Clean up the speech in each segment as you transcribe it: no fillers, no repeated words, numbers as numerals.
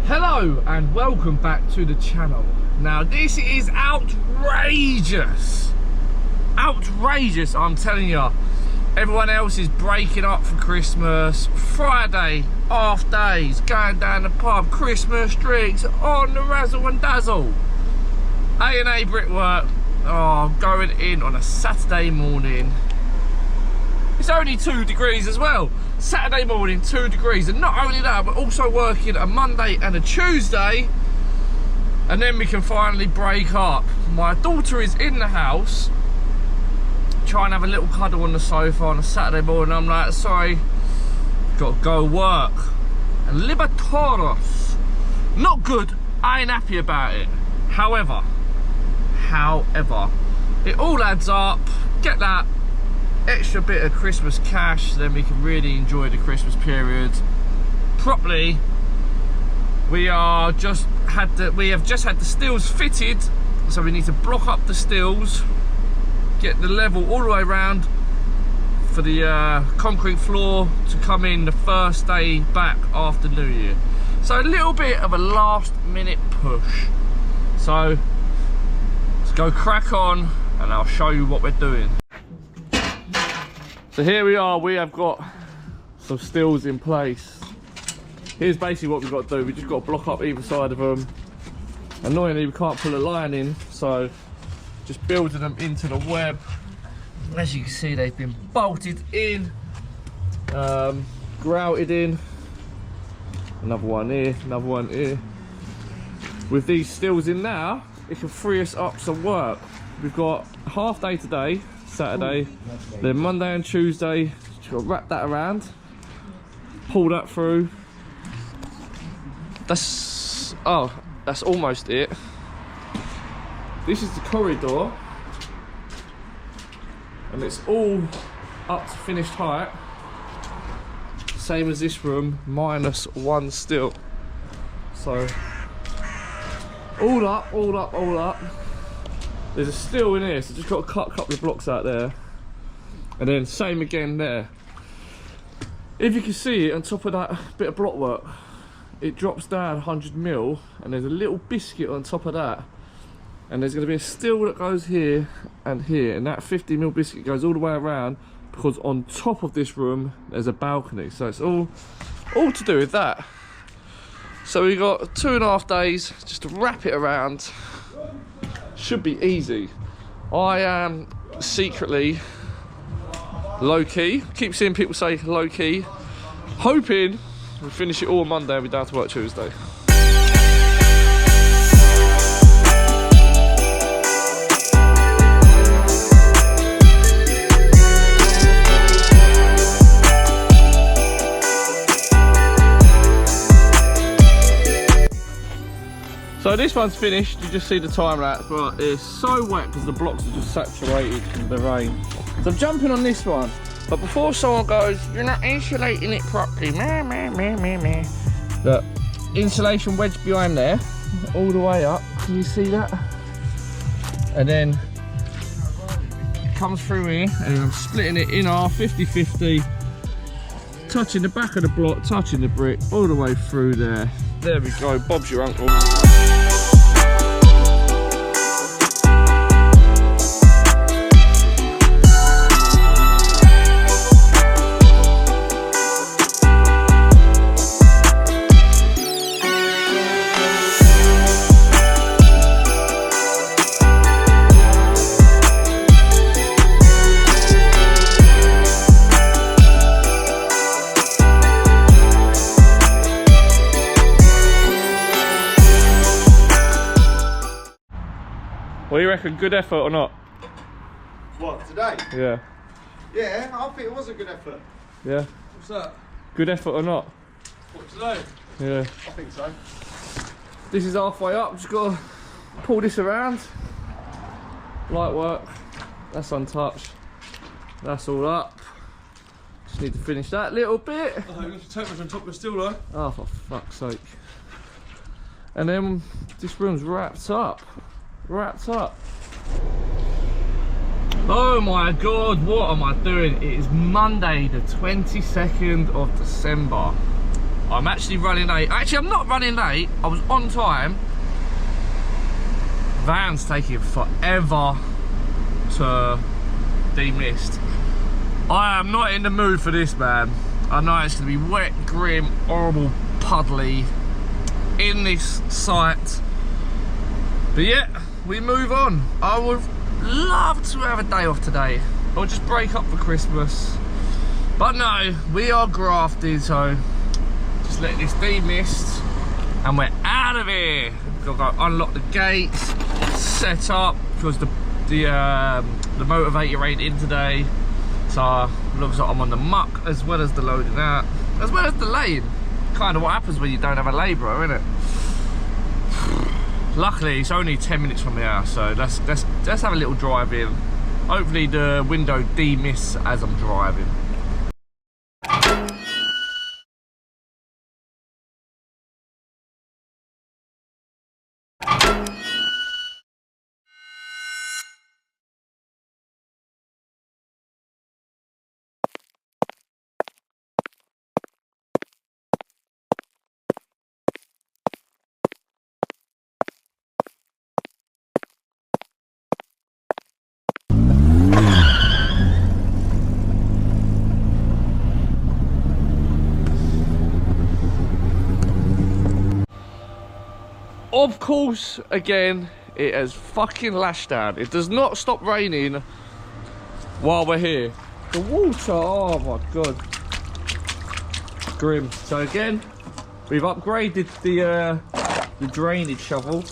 Hello and welcome back to the channel. Now this is outrageous. Outrageous, I'm telling you. Everyone else is breaking up for Christmas. Friday, half days, going down the pub, Christmas drinks, on the razzle and dazzle. A&A Brickwork are going in on a Saturday morning. It's only 2 degrees as well. Saturday morning, 2 degrees. And not only that, we're also working a Monday and a Tuesday. And then we can finally break up. My daughter is in the house, trying to have a little cuddle on the sofa on a Saturday morning. I'm like, sorry, got to go work. And Libertados. Not good, I ain't happy about it. However, it all adds up. Get that extra bit of Christmas cash, then we can really enjoy the Christmas period properly. We have just had the stills fitted, so we need to block up the stills, get the level all the way around for the concrete floor to come in the first day back after New Year. So a little bit of a last minute push. So let's go crack on and I'll show you what we're doing. So here we are, we have got some stills in place. Here's basically what we've got to do. We just got to block up either side of them. Annoyingly, we can't pull a line in, so just building them into the web. As you can see, they've been bolted in, grouted in. Another one here, another one here. With these stills in now, it can free us up some work. We've got a half day today, Saturday, then Monday and Tuesday. Just got to wrap that around, pull that through. That's almost it. This is the corridor, and it's all up to finished height, same as this room, minus one still. So all up. There's a still in here, so just got to cut a couple of blocks out there, and then same again there. If you can see it on top of that bit of blockwork, it drops down 100 mil, and there's a little biscuit on top of that, and there's going to be a still that goes here and here, and that 50 mil biscuit goes all the way around, because on top of this room there's a balcony, so it's all to do with that. So we got 2.5 days just to wrap it around. Should be easy. I am secretly low-key, keep seeing people say low-key, hoping we'll finish it all on Monday and be down to work Tuesday. So this one's finished, you just see the time lapse, but it's so wet because the blocks are just saturated with the rain. So I'm jumping on this one, but before someone goes, you're not insulating it properly, Look, insulation wedge behind there, all the way up, can you see that? And then it comes through here, and I'm splitting it in half, 50-50, touching the back of the block, touching the brick, all the way through there. There we go, Bob's your uncle. What do you reckon, good effort or not? What, today? Yeah. Yeah, I think it was a good effort. Yeah? What's that? Good effort or not? What, today? Yeah. I think so. This is halfway up, just got to pull this around. Light work, that's untouched. That's all up. Just need to finish that little bit. Oh, you have to take much on top of the steel though. Oh, for fuck's sake. And then this room's wrapped up. Oh my god, what am I doing? It is Monday the 22nd of December. I'm actually running late. Actually, I'm not running late. I was on time. Van's taking forever to demist. I am not in the mood for this, man. I know it's going to be wet, grim, horrible, puddly in this site. But yeah, we move on. I would love to have a day off today. Or just break up for Christmas. But no, we are grafted, so just let this demist and we're out of here. We've got to go unlock the gates, set up, because the motivator ain't in today. So looks like I'm on the muck as well as the loading out, as well as the laying. Kind of what happens when you don't have a labourer, isn't it? Luckily it's only 10 minutes from the house, so let's have a little drive in. Hopefully the window demists as I'm driving. Of course, again, it has fucking lashed down. It does not stop raining while we're here. The water, oh my god. Grim. So again, we've upgraded the drainage shovel.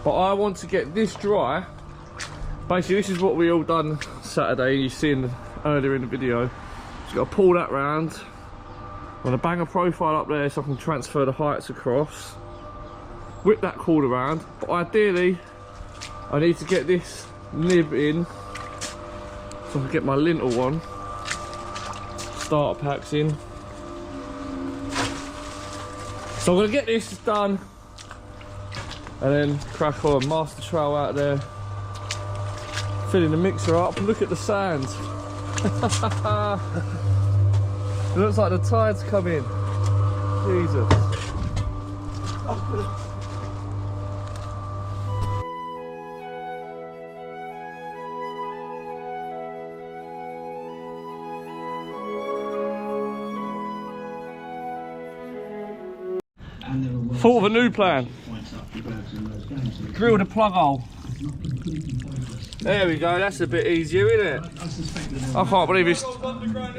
But I want to get this dry. Basically, this is what we all done Saturday. You've seen earlier in the video. Just got to pull that round. I'm going to bang a profile up there so I can transfer the heights across. Whip that cord around. But ideally, I need to get this nib in so I can get my lintel on. Starter packs in. So I'm going to get this done and then crack on. Master trowel out there. Filling the mixer up. Look at the sand. It looks like the tide's come in. Jesus. Thought of a new plan. Drill the plug hole. There we go, that's a bit easier, isn't it? I can't believe it's underground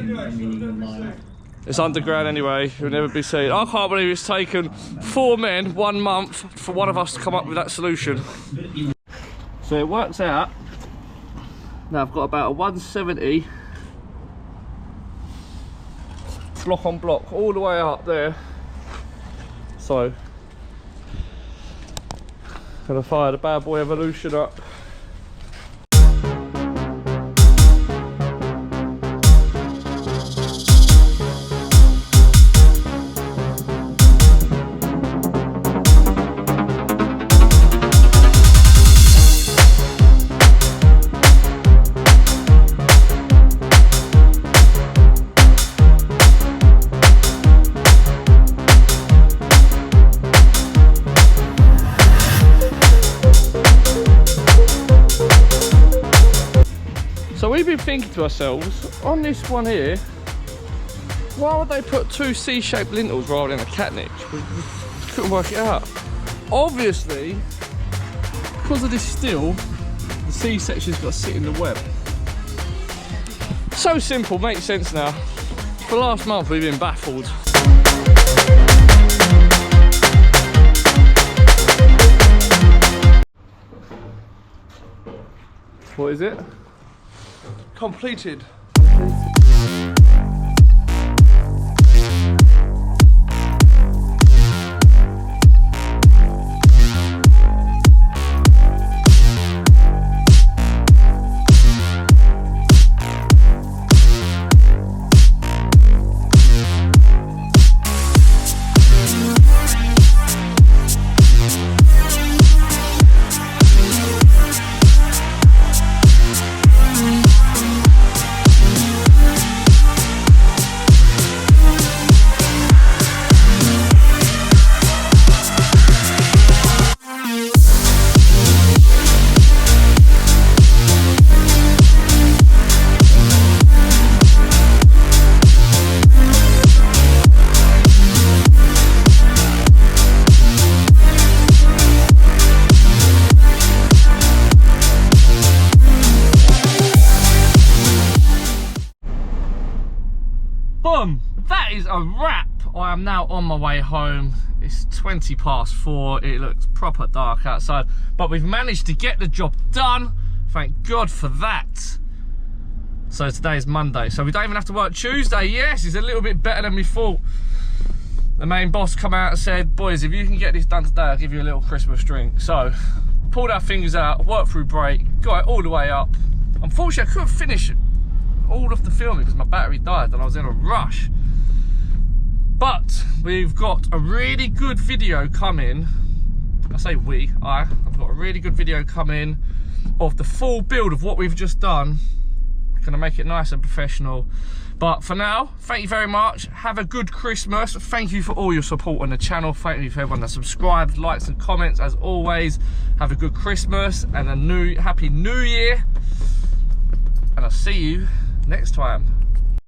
anyway, it'll never be seen. I can't believe it's taken 4 men 1 month for one of us to come up with that solution. So it works out. Now I've got about a 170 block on block all the way up there. So gonna fire the bad boy Evolution up. So we've been thinking to ourselves, on this one here, why would they put 2 C-shaped lintels rather than a cat niche? We couldn't work it out. Obviously, because of this steel, the C-section's got to sit in the web. So simple, makes sense now. For the last month we've been baffled. What is it? Completed. a wrap. I am now on my way home. It's 20 past 4. It looks proper dark outside, but we've managed to get the job done. Thank God for that. So today is Monday, so we don't even have to work Tuesday. Yes, it's a little bit better than we thought. The main boss come out and said, boys, if you can get this done today, I'll give you a little Christmas drink. So pulled our fingers out, worked through break, got it all the way up. Unfortunately, I couldn't finish all of the filming because my battery died and I was in a rush. But we've got a really good video coming. I say I've got a really good video coming of the full build of what we've just done. Gonna make it nice and professional. But for now, thank you very much. Have a good Christmas. Thank you for all your support on the channel. Thank you for everyone that subscribed, likes and comments. As always, have a good Christmas and a happy new year. And I'll see you next time.